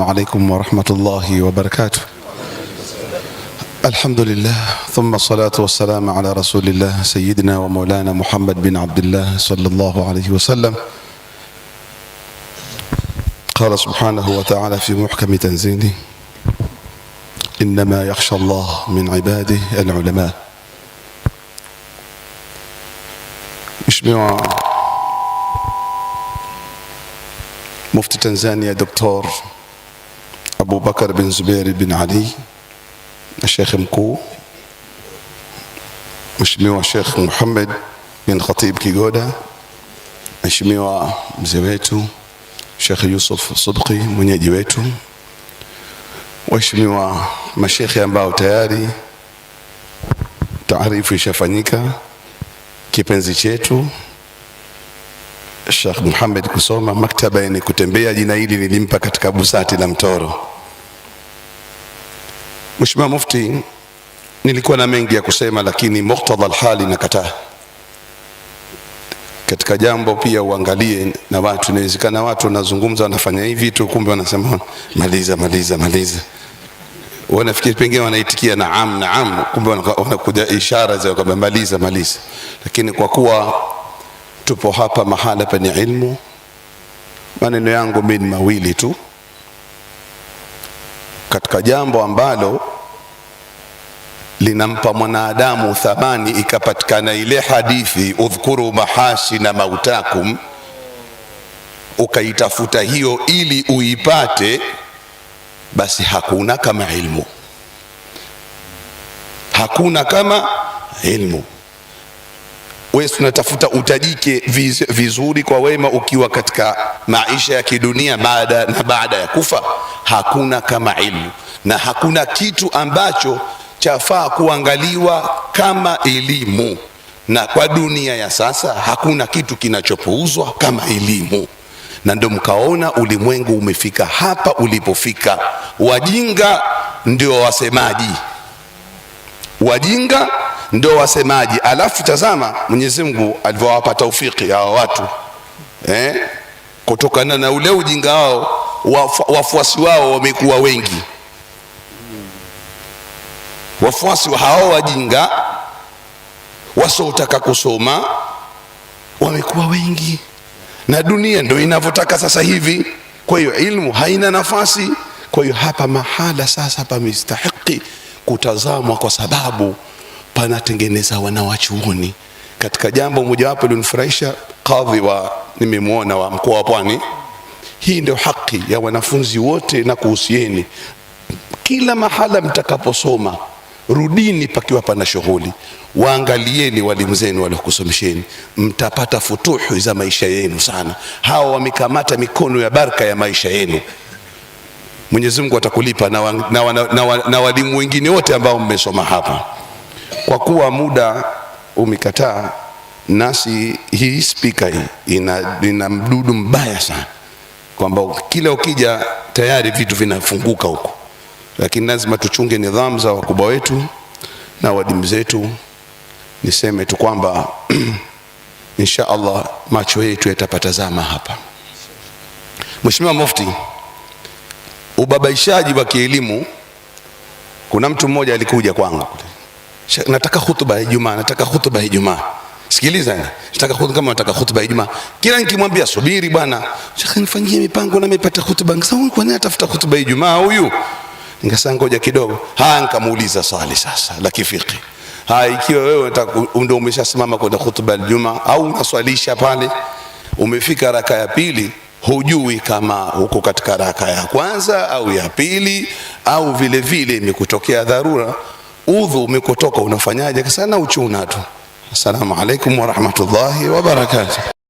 السلام عليكم ورحمة الله وبركاته. الحمد لله ثم الصلاة والسلام على رسول الله سيدنا ومولانا محمد بن عبد الله صلى الله عليه وسلم. قال سبحانه وتعالى في محكم تنزيله: إنما يخشى الله من عباده العلماء. Mheshimiwa Mufti Tanzania Dr. Abu Bakar bin Zubair bin Ali na Sheikh mkuu Mheshimiwa Sheikh Muhammad bin Khatib Kigoda, Mheshimiwa mzee wetu Sheikh Yusuf Sidqi mwenyeji wetu, waheshimiwa mashekhi ambao tayari taarifu ishafanyika, kipenzi chetu Sheikh Muhammad kusoma maktaba ni kutembea, jina hili nilimpa katika busati la Mtoro. Mheshimiwa Mufti, nilikuwa na mengi ya kusema, lakini muktadha alhali nakataa. Katika jambo pia uangalie na watu, inawezekana watu wanazungumza wanafanya hivi tu, kumbe wanasema maliza. Wanafikiri pengine wanaitikia naam, kumbe wanakuja ishara za kwamba maliza. Lakini kwa kuwa tupo hapa mahala penye ilmu, maneno yangu mimi mawili tu katika jambo ambalo linampa mwanadamu thamani, ikapatikana ile hadithi udhkuru mahasina mautakum, ukaitafuta hiyo ili uipate, basi hakuna kama ilmu. Hakuna kama ilmu. Wewe unatafuta utajike vizuri kwa wema ukiwa katika maisha ya kidunia baada ya kufa, hakuna kama ilmu. Na hakuna kitu ambacho chafaa kuangaliwa kama elimu, na kwa dunia ya sasa hakuna kitu kinachopuuzwa kama elimu. Na ndio mkaona ulimwengu umefika hapa ulipofika. Wajinga ndio wasemaji, alafu tazama Mwenyezi Mungu alivyowapa taufiki hawa watu kutokana na ule ujinga wao, wafuasi wao wamekuwa wengi. Wafuasi wa hao wajinga wasiotaka kusoma wamekuwa wengi, na dunia ndio inavyotaka sasa hivi. Kwa hiyo ilmu haina nafasi. Kwa hiyo hapa mahala sasa pamestahiki kutazamwa, kwa sababu panatengeneza wanawachuoni. Katika jambo mojawapo linifurahisha, kadhi nimemuona wa mkoa wa Pwani, hii ndio haki ya wanafunzi wote na kuhusieni, kila mahala mtakaposoma rudini pakiwa pana shughuli, waangalieni walimu zenu waliokusomesheni, mtapata futuhu za maisha yenu sana. Hawa wamekamata mikono ya baraka ya maisha yenu. Mwenyezi Mungu atakulipa na walimu wengine wote ambao mmesoma hapa. Kwa kuwa muda umekataa, nasi hii speaker ina mdudu mbaya sana, kwamba kila ukija tayari vitu vinafunguka huko. Lakini lazima tuchunge nidhamu za wakubwa wetu na walimu zetu. Niseme tu kwamba insha Allah macho yetu yatapatazama hapa. Mheshimiwa Mufti, ubabaishaji wa kielimu, kuna mtu mmoja alikuja kwangu, nataka hutuba ya Ijumaa. Sikiliza, nataka hutuba ya Ijumaa. Kila nikimwambia subiri bwana, shekhi nifanyie mipango na nimepata hutuba, ngasema kwa nini atafuta hutuba ya Ijumaa huyu? Ngasema ngoja kidogo. Nikamuuliza swali sasa la kifiki. Ikiwa wewe ndio umeshasimama kwa hutuba ya Ijumaa au unaswalisha pale, umefika raka ya pili, hujui kama uko katika raka ya kwanza au ya pili, au vile vile imekutokea dharura, udhu umekotoka, unafanyaje? Kasana uchuna tu. Assalamu alaikum wa rahmatullahi wa barakatuh.